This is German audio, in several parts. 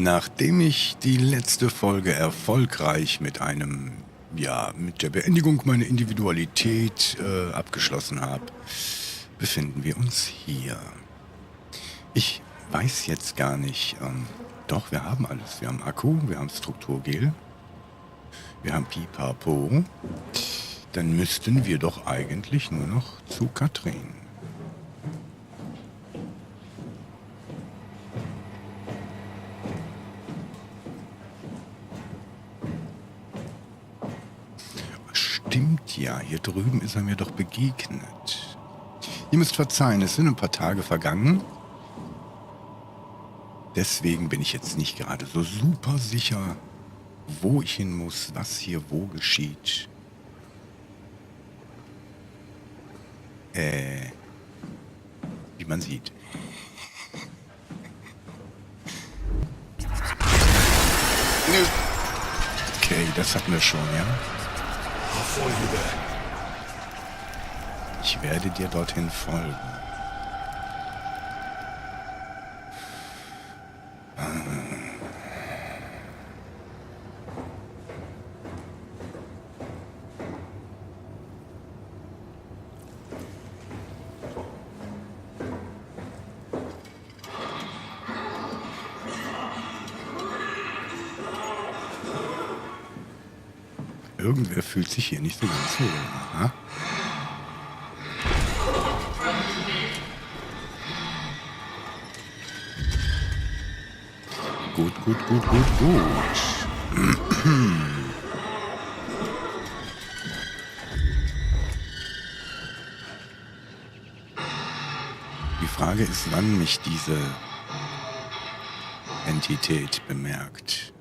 Nachdem ich die letzte Folge erfolgreich mit mit der Beendigung meiner Individualität abgeschlossen habe, befinden wir uns hier. Ich weiß jetzt gar nicht, doch, wir haben alles. Wir haben Akku, wir haben Strukturgel, wir haben Pipapo. Dann müssten wir doch eigentlich nur noch zu Katrin. Stimmt ja, hier drüben ist er mir doch begegnet. Ihr müsst verzeihen, es sind ein paar Tage vergangen. Deswegen bin ich jetzt nicht gerade so super sicher, wo ich hin muss, was hier wo geschieht. Wie man sieht. Okay, das hatten wir schon, ja? Ich werde dir dorthin folgen. Irgendwer fühlt sich hier nicht so ganz wohl. Aha. Gut. Die Frage ist, wann mich diese Entität bemerkt.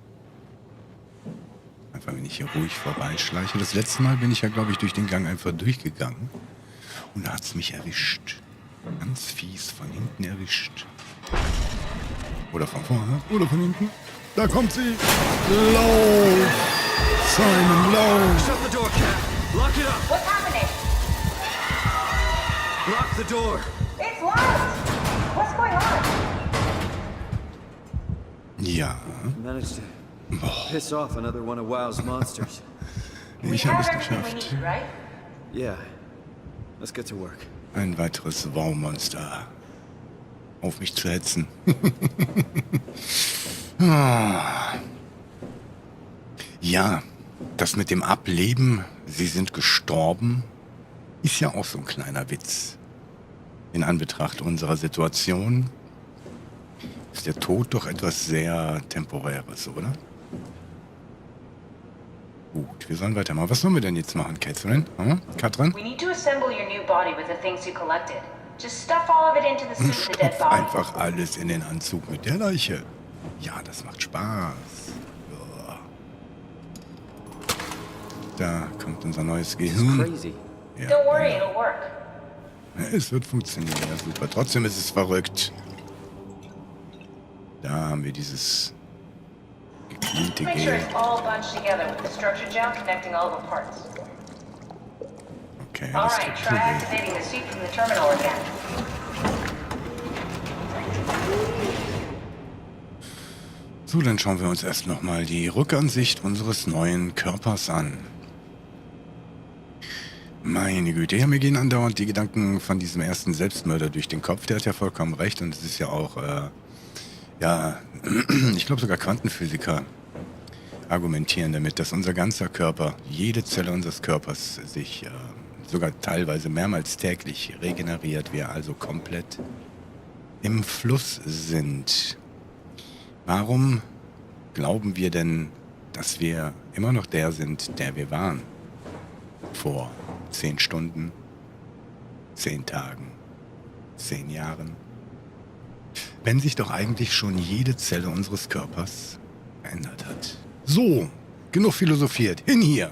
Einfach, wenn ich hier ruhig vorbeischleiche. Das letzte Mal bin ich ja, glaube ich, durch den Gang einfach durchgegangen. Und da hat es mich erwischt. Ganz fies von hinten erwischt. Oder von vorne. Oder von hinten. Da kommt sie. Lauf! Simon, lauf! Shut the door, Cat. Lock it up. What's happening? Lock the door. It's locked! What's going on? Ja. Managed to piss off another one of WoW's monsters. Ich habe es geschafft. Right? Yeah. Let's get to work. Ein weiteres Wow-Monster auf mich zu hetzen. Ja, das mit dem Ableben, sie sind gestorben, ist ja auch so ein kleiner Witz. In Anbetracht unserer Situation ist der Tod doch etwas sehr Temporäres, oder? Gut, wir sollen weitermachen. Was sollen wir denn jetzt machen, Catherine? Katrin? We need to assemble your new body with the things you collected. Just stuff all of it into the suit of the dead Stopf body. einfach alles in den Anzug mit der Leiche. Ja, das macht Spaß. Ja. Da kommt unser neues Gehirn. Crazy. Ja, Don't worry, genau. it'll work. Ja, es wird funktionieren, ja super. Trotzdem ist es verrückt. Da haben wir dieses gekliente Make sure Gel. it's all bunched together with the structure gel connecting all the parts. Okay, All das right, try Strukturgel. activating the suit from the terminal again. So, dann schauen wir uns erst nochmal die Rückansicht unseres neuen Körpers an. Meine Güte, ja, mir gehen andauernd die Gedanken von diesem ersten Selbstmörder durch den Kopf. Der hat ja vollkommen recht und es ist ja auch, ich glaube sogar Quantenphysiker argumentieren damit, dass unser ganzer Körper, jede Zelle unseres Körpers sich sogar teilweise mehrmals täglich regeneriert, wir also komplett im Fluss sind. Warum glauben wir denn, dass wir immer noch der sind, der wir waren? Vor 10 Stunden, 10 Tagen, 10 Jahren. Wenn sich doch eigentlich schon jede Zelle unseres Körpers verändert hat. So, genug philosophiert. Hin hier.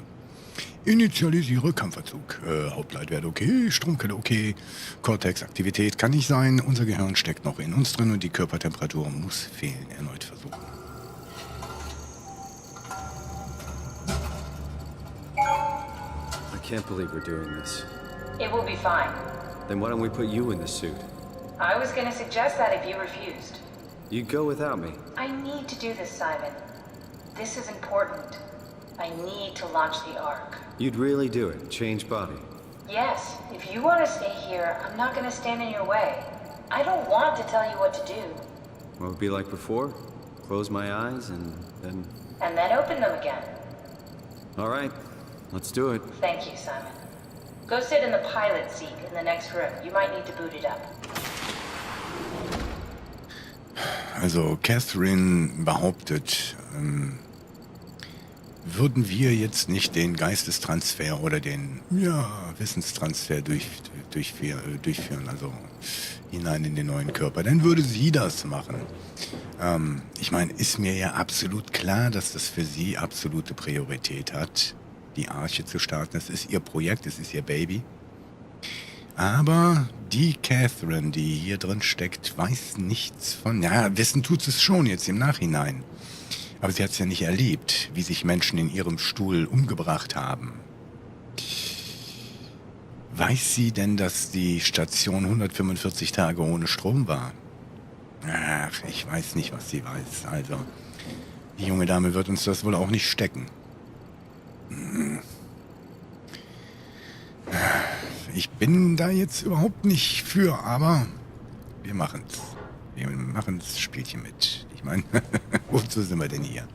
Initialisiere Kampfanzug. Hauptleitwert okay, Stromquelle okay, Cortex-Aktivität kann nicht sein, unser Gehirn steckt noch in uns drin und die Körpertemperatur muss fehlen. Erneut versuchen. I can't believe we're doing this. It will be fine. Then why don't we put you in the suit? I was gonna suggest that if you refused. You'd go without me. I need to do this, Simon. This is important. I need to launch the Ark. You'd really do it? Change body? Yes, if you want to stay here, I'm not going to stand in your way. I don't want to tell you what to do. What would it be like before? Close my eyes and then... And then open them again. All right, let's do it. Thank you, Simon. Go sit in the pilot seat in the next room. You might need to boot it up. Also Catherine behauptet, würden wir jetzt nicht den Geistestransfer oder den Wissenstransfer durchführen, also hinein in den neuen Körper, dann würde sie das machen. Ich meine, ist mir ja absolut klar, dass das für sie absolute Priorität hat, die Arche zu starten. Das ist ihr Projekt, das ist ihr Baby. Aber die Catherine, die hier drin steckt, weiß nichts von... Ja, wissen tut es schon jetzt im Nachhinein. Aber sie hat es ja nicht erlebt, wie sich Menschen in ihrem Stuhl umgebracht haben. Weiß sie denn, dass die Station 145 Tage ohne Strom war? Ach, ich weiß nicht, was sie weiß. Also, die junge Dame wird uns das wohl auch nicht stecken. Ich bin da jetzt überhaupt nicht für, aber wir machen's. Wir machen das Spielchen mit. Ich meine, wozu sind wir denn hier?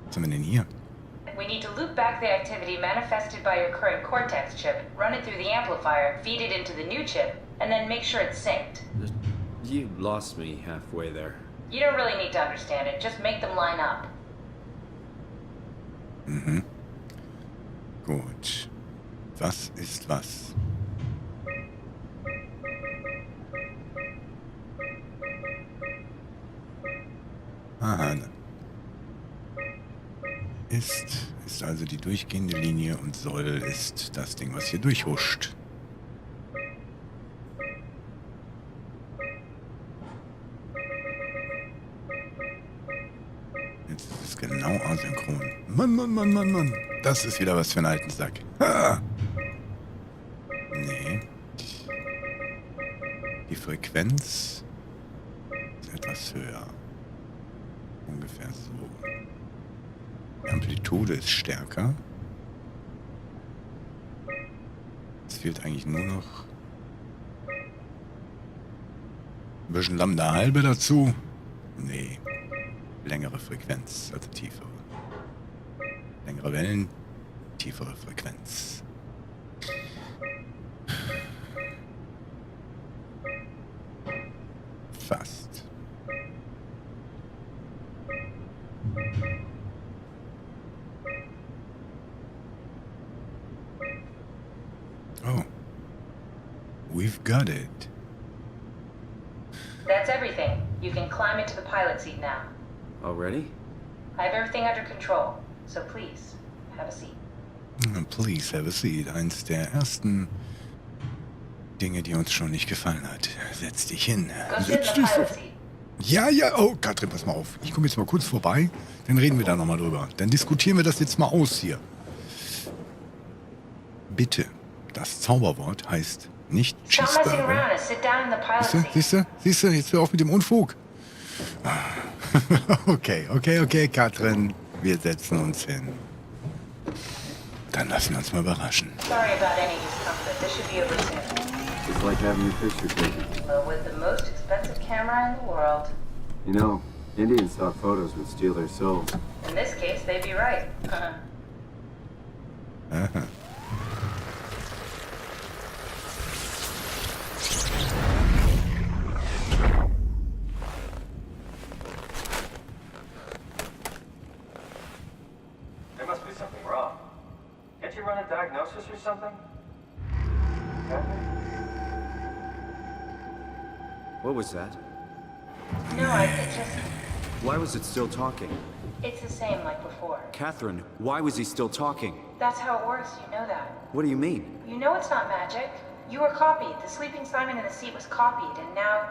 Was sind wir denn hier? We need to loop back the activity manifested by your current cortex chip, run it through the amplifier, feed it into the new chip, and then make sure it's synced. You lost me halfway there. You don't really need to understand it, just make them line up. Mhm. Gut. Was ist was? Aha. Ist also die durchgehende Linie und soll ist das Ding, was hier durchhuscht. Jetzt ist es genau asynchron. Mann. Das ist wieder was für einen alten Sack. Ah! Nee. Die Frequenz ist etwas höher. Ungefähr so. Die Amplitude ist stärker. Es fehlt eigentlich nur noch ein bisschen Lambda halbe dazu. Nee. Längere Frequenz, also tiefere. Längere Wellen, tiefere Frequenz. Fast. Oh. We've got it. That's everything. You can climb into the pilot seat now. Already? I have everything under control, so please, have a seat. Please have a seat. Eins der ersten Dinge, die uns schon nicht gefallen hat. Setz dich hin. Go sit in the pilot seat. Ja. Oh, Katrin, pass mal auf. Ich komme jetzt mal kurz vorbei. Dann reden wir da nochmal drüber. Dann diskutieren wir das jetzt mal aus hier. Bitte. Das Zauberwort heißt nicht Stop messing Cheeseburger. around and sit down in the pilot seat. Siehst du? Jetzt hör auf mit dem Unfug. Okay, Katrin. Wir setzen uns hin. Dann lassen wir uns mal überraschen. Sorry about any discomfort. This should be over soon. It's like having your picture taken. But with the most expensive camera in the world. You know, Indians thought photos would steal their souls. In this case, they'd be right. Aha. There must be something wrong. Can't you run a diagnosis or something? What was that? No, it's just... Why was it still talking? It's the same like before. Catherine, why was he still talking? That's how it works, you know that. What do you mean? You know it's not magic. You were copied. The sleeping Simon in the seat was copied, and now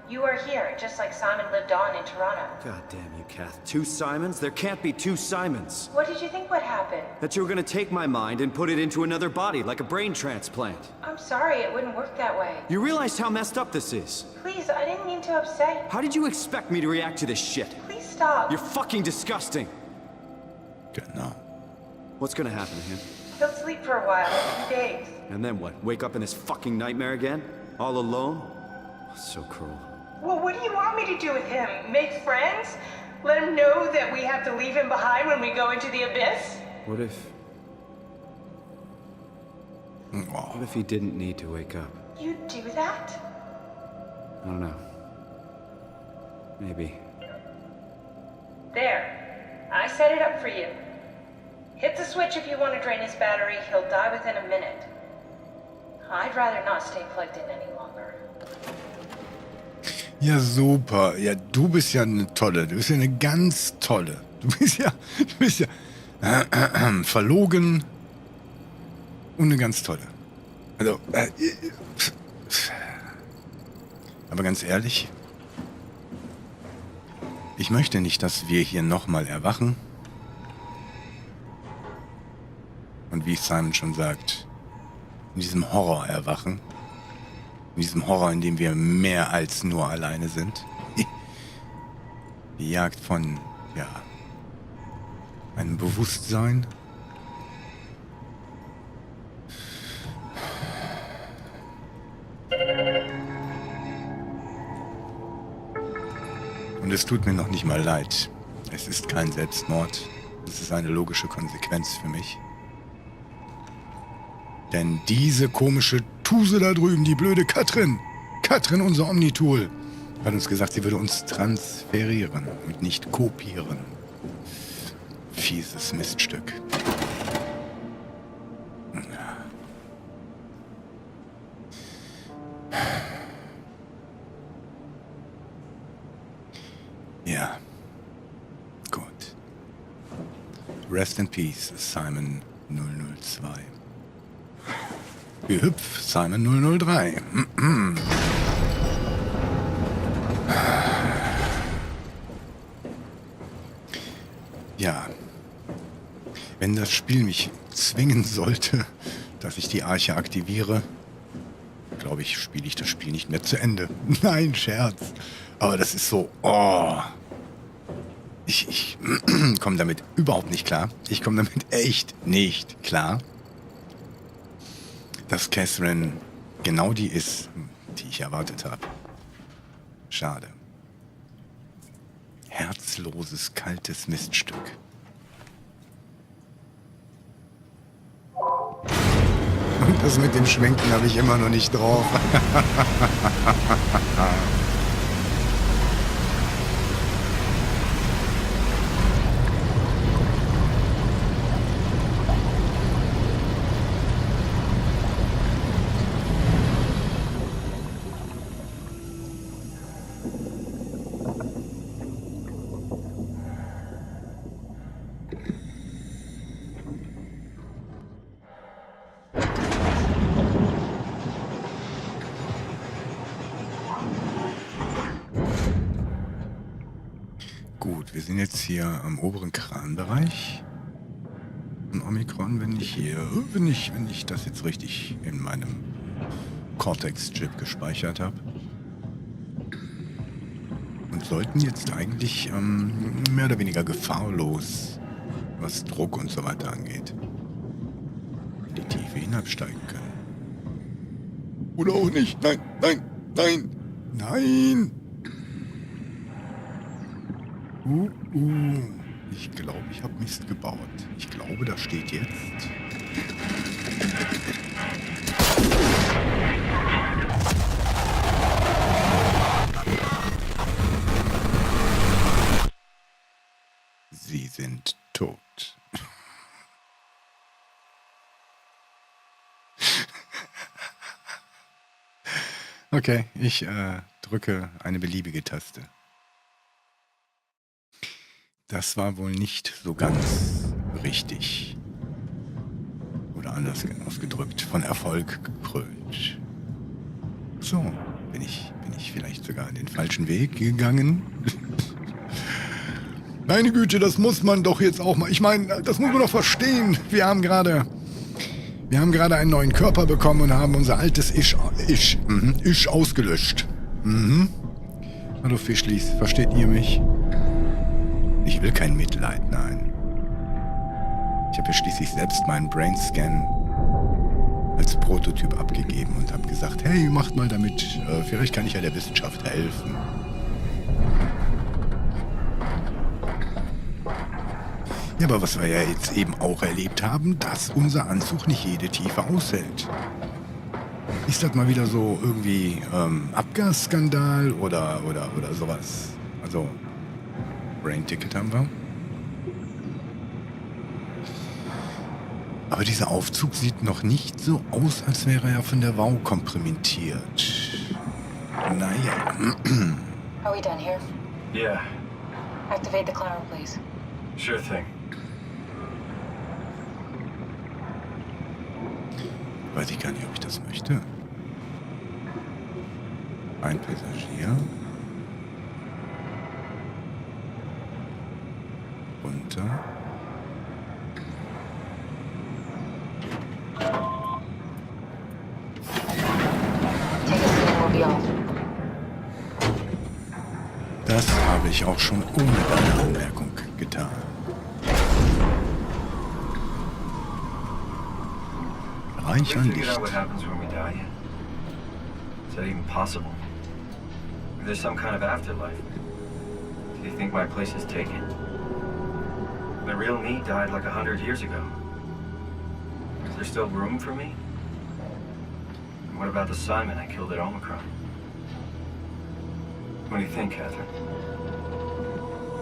You are here, just like Simon lived on in Toronto. God damn you, Kath. 2 Simons? There can't be 2 Simons. What did you think would happen? That you were gonna take my mind and put it into another body, like a brain transplant. I'm sorry, it wouldn't work that way. You realize how messed up this is? Please, I didn't mean to upset you. How did you expect me to react to this shit? Please stop. You're fucking disgusting. Genau. What's gonna happen to him? He'll sleep for a while, a few days. And then what? Wake up in this fucking nightmare again? All alone? So cruel. Well, what do you want me to do with him? Make friends? Let him know that we have to leave him behind when we go into the abyss? What if Oh. he didn't need to wake up? You'd do that? I don't know. Maybe. There. I set it up for you. Hit the switch if you want to drain his battery. He'll die within a minute. I'd rather not stay plugged in any longer. Ja, super. Ja, du bist ja eine tolle. Du bist ja eine ganz tolle. Du bist ja verlogen und eine ganz tolle. Also, aber ganz ehrlich, ich möchte nicht, dass wir hier nochmal erwachen. Und wie Simon schon sagt, in diesem Horror erwachen. In diesem Horror, in dem wir mehr als nur alleine sind. Die Jagd von, ja, einem Bewusstsein. Und es tut mir noch nicht mal leid. Es ist kein Selbstmord. Es ist eine logische Konsequenz für mich. Denn diese komische Tuse da drüben, die blöde Katrin, unser Omnitool, hat uns gesagt, sie würde uns transferieren und nicht kopieren. Fieses Miststück. Ja. Gut. Rest in Peace, Simon 002. Hüpf, Simon 003. Ja. Wenn das Spiel mich zwingen sollte, dass ich die Arche aktiviere, glaube ich, spiele ich das Spiel nicht mehr zu Ende. Nein, Scherz. Aber das ist so, oh. Ich komme damit überhaupt nicht klar. Ich komme damit echt nicht klar. Dass Catherine genau die ist, die ich erwartet habe. Schade. Herzloses, kaltes Miststück. Und das mit dem Schwenken habe ich immer noch nicht drauf. Gut, wir sind jetzt hier am oberen Kranbereich. Ein Omikron, wenn ich das jetzt richtig in meinem Cortex-Chip gespeichert habe. Und sollten jetzt eigentlich mehr oder weniger gefahrlos, was Druck und so weiter angeht, in die Tiefe hinabsteigen können. Oder auch nicht. Nein, nein, nein, nein! Ich glaube, ich habe Mist gebaut. Ich glaube, da steht jetzt... Sie sind tot. Okay, ich drücke eine beliebige Taste. Das war wohl nicht so ganz richtig. Oder anders ausgedrückt, von Erfolg gekrönt. So, Bin ich vielleicht sogar den falschen Weg gegangen? Meine Güte, das muss man doch jetzt auch mal... Ich meine, das muss man doch verstehen. Wir haben gerade einen neuen Körper bekommen und haben unser altes Ich ausgelöscht. Hallo Fischlis, versteht ihr mich? Ich will kein Mitleid, nein. Ich habe ja schließlich selbst meinen Brainscan als Prototyp abgegeben und habe gesagt, hey, macht mal damit, vielleicht kann ich ja der Wissenschaft helfen. Ja, aber was wir ja jetzt eben auch erlebt haben, dass unser Anzug nicht jede Tiefe aushält. Ist das mal wieder so irgendwie Abgasskandal oder sowas? Also, Brain-Ticket haben wir. Aber dieser Aufzug sieht noch nicht so aus, als wäre er von der Wow komprimiert. Naja. Are we done here? Yeah, Activate the climber, please. sure thing. Weiß ich gar nicht, ob ich das möchte. Ein Passagier. Runter. Take a seat and we'll be off. Das habe ich auch schon ohne deine Anmerkung getan. Reich Have an you figured out what Licht. happens when we die yet? Is that even possible? Is there some kind of afterlife? Do you think my place is taken? The real me died like 100 years ago. Is there still room for me? And what about the Simon I killed at Omicron? What do you think, Catherine?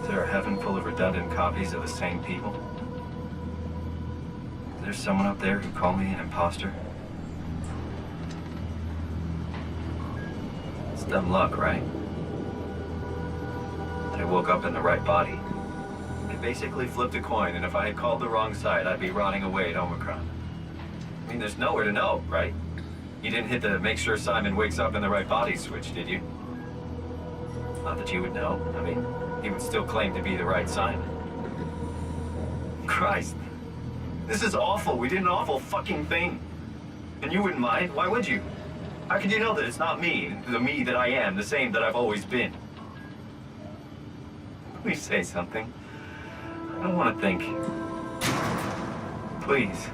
Is there a heaven full of redundant copies of the same people? Is there someone up there who called me an imposter? It's dumb luck, right? I woke up in the right body. I basically flipped a coin, and if I had called the wrong side, I'd be rotting away at Omicron. I mean, there's nowhere to know, right? You didn't hit the make sure Simon wakes up in the right body switch, did you? Not that you would know. I mean, he would still claim to be the right Simon. Christ. This is awful. We did an awful fucking thing. And you wouldn't mind? Why would you? How could you know that it's not me, the me that I am, the same that I've always been? Please say something. I don't want to think. Please.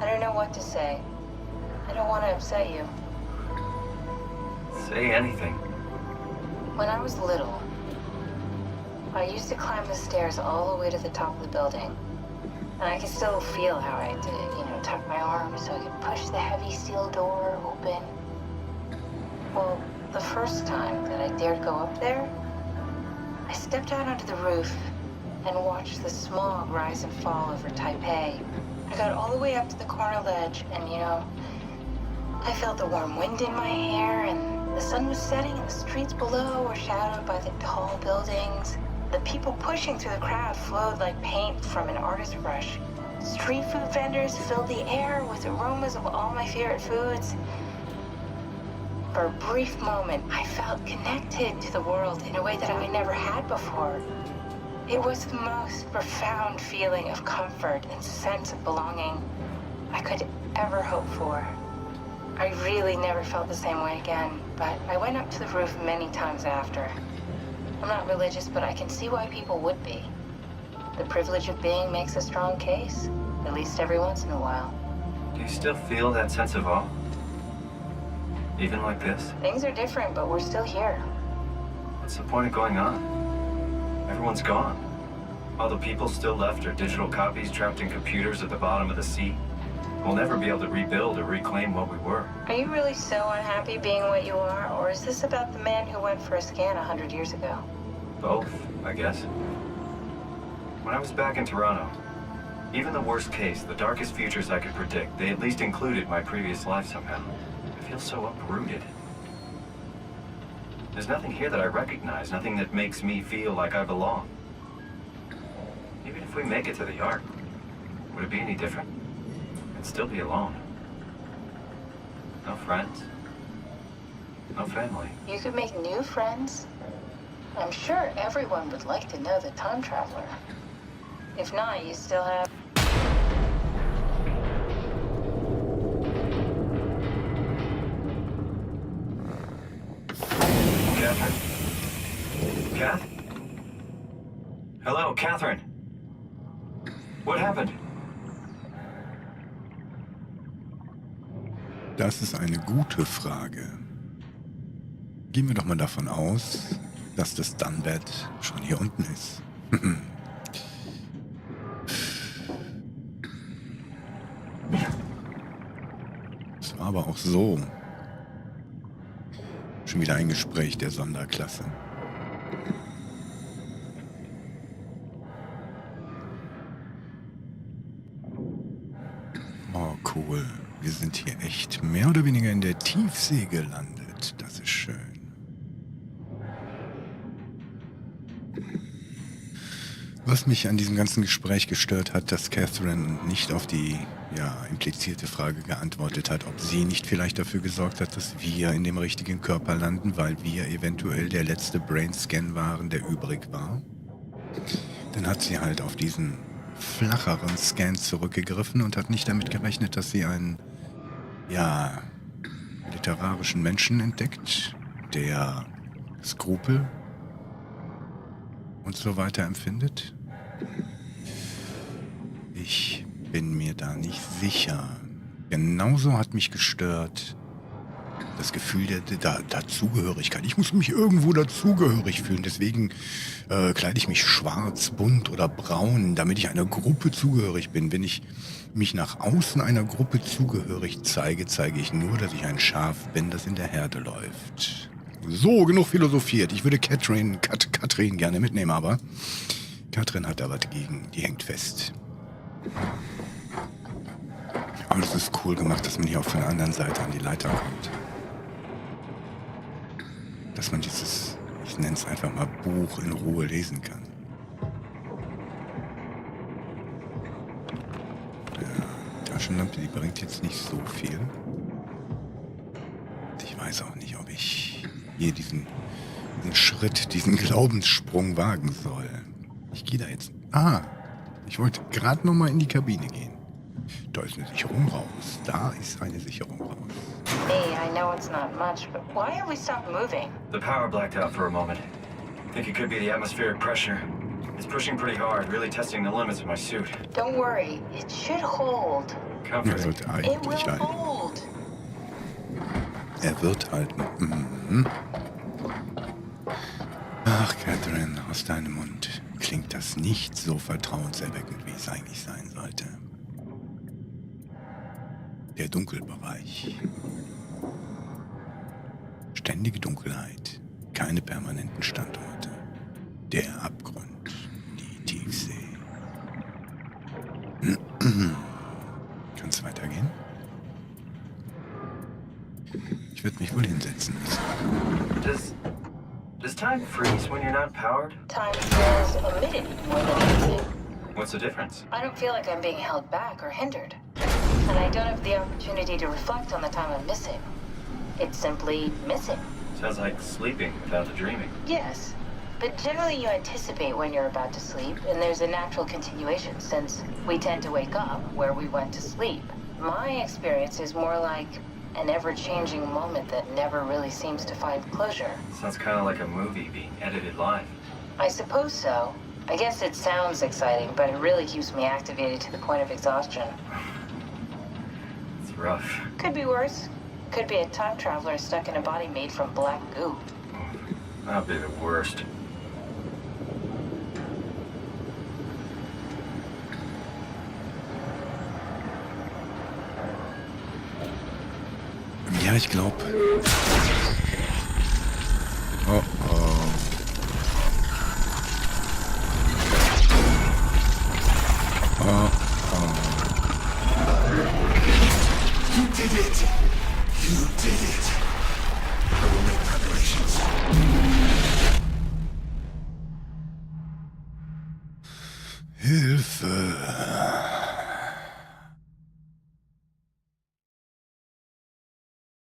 I don't know what to say. I don't want to upset you. Say anything. When I was little, I used to climb the stairs all the way to the top of the building. And I can still feel how I did it, tuck my arms so I could push the heavy steel door open. Well, the first time that I dared go up there, I stepped out onto the roof and watched the smog rise and fall over Taipei. I got all the way up to the corner ledge and, I felt the warm wind in my hair and the sun was setting and the streets below were shadowed by the tall buildings. The people pushing through the crowd flowed like paint from an artist's brush. Street food vendors filled the air with aromas of all my favorite foods. For a brief moment, I felt connected to the world in a way that I never had before. It was the most profound feeling of comfort and sense of belonging I could ever hope for. I really never felt the same way again, but I went up to the roof many times after. I'm not religious, but I can see why people would be. The privilege of being makes a strong case, at least every once in a while. Do you still feel that sense of awe? Even like this? Things are different, but we're still here. What's the point of going on? Everyone's gone. All the people still left are digital copies trapped in computers at the bottom of the sea. We'll never be able to rebuild or reclaim what we were. Are you really so unhappy being what you are, or is this about the man who went for a scan 100 years ago? Both, I guess. When I was back in Toronto, even the worst case, the darkest futures I could predict, they at least included my previous life somehow. I feel so uprooted. There's nothing here that I recognize, nothing that makes me feel like I belong. Even if we make it to the Ark, would it be any different? I'd still be alone. No friends. No family. You could make new friends. I'm sure everyone would like to know the time traveler. If not, you still have... Catherine? Kath? Hello, Catherine. What happened? Das ist eine gute Frage. Gehen wir doch mal davon aus, dass das Dunbed schon hier unten ist. Es war aber auch so. Schon wieder ein Gespräch der Sonderklasse. Oh, cool. Wir sind hier echt mehr oder weniger in der Tiefsee gelandet. Das ist schön. Was mich an diesem ganzen Gespräch gestört hat, dass Catherine nicht auf die implizierte Frage geantwortet hat, ob sie nicht vielleicht dafür gesorgt hat, dass wir in dem richtigen Körper landen, weil wir eventuell der letzte Brainscan waren, der übrig war. Dann hat sie halt auf diesen flacheren Scan zurückgegriffen und hat nicht damit gerechnet, dass sie einen literarischen Menschen entdeckt, der Skrupel und so weiter empfindet. Ich bin mir da nicht sicher. Genauso hat mich gestört das Gefühl der Dazugehörigkeit. Ich muss mich irgendwo dazugehörig fühlen. Deswegen kleide ich mich schwarz, bunt oder braun, damit ich einer Gruppe zugehörig bin. Wenn ich mich nach außen einer Gruppe zugehörig zeige, zeige ich nur, dass ich ein Schaf bin, das in der Herde läuft. So, genug philosophiert. Ich würde Katrin gerne mitnehmen, aber Katrin hat da was dagegen. Die hängt fest. Aber das ist cool gemacht, dass man hier auch von der anderen Seite an die Leiter kommt. Dass man dieses, ich nenne es einfach mal Buch, in Ruhe lesen kann. Ja, Taschenlampe, die bringt jetzt nicht so viel. Ich weiß auch nicht, ob ich hier diesen Schritt, diesen Glaubenssprung wagen soll. Ich gehe da jetzt... ich wollte gerade noch mal in die Kabine gehen. Da ist eine Sicherung raus. Da ist eine Sicherung raus. Hey, I know it's not much, but why have we stopped moving? The power blacked out for a moment. Think it could be the atmospheric pressure. It's pushing pretty hard, really testing the limits of my suit. Don't worry, it should hold. Er Comforting. sollte It eigentlich will halten. hold. Er wird halten. Mhm. Ach, Catherine, aus deinem Mund klingt das nicht so vertrauenserweckend, wie es eigentlich sein sollte. Der Dunkelbereich. Ständige Dunkelheit. Keine permanenten Standorte. Der Abgrund. Die Tiefsee. Kann es weitergehen? Ich würde mich wohl hinsetzen müssen. Does time freeze when you're not powered? Time feels omitted more than anything. What's the difference? I don't feel like I'm being held back or hindered. And I don't have the opportunity to reflect on the time I'm missing. It's simply missing. Sounds like sleeping without the dreaming. Yes, but generally you anticipate when you're about to sleep, and there's a natural continuation since we tend to wake up where we went to sleep. My experience is more like an ever-changing moment that never really seems to find closure. Sounds kind of like a movie being edited live. I suppose so. I guess it sounds exciting, but it really keeps me activated to the point of exhaustion. It's rough. Could be worse. Could be a time traveler stuck in a body made from black goo. That'd be the worst. Ja, ich glaube. Oh.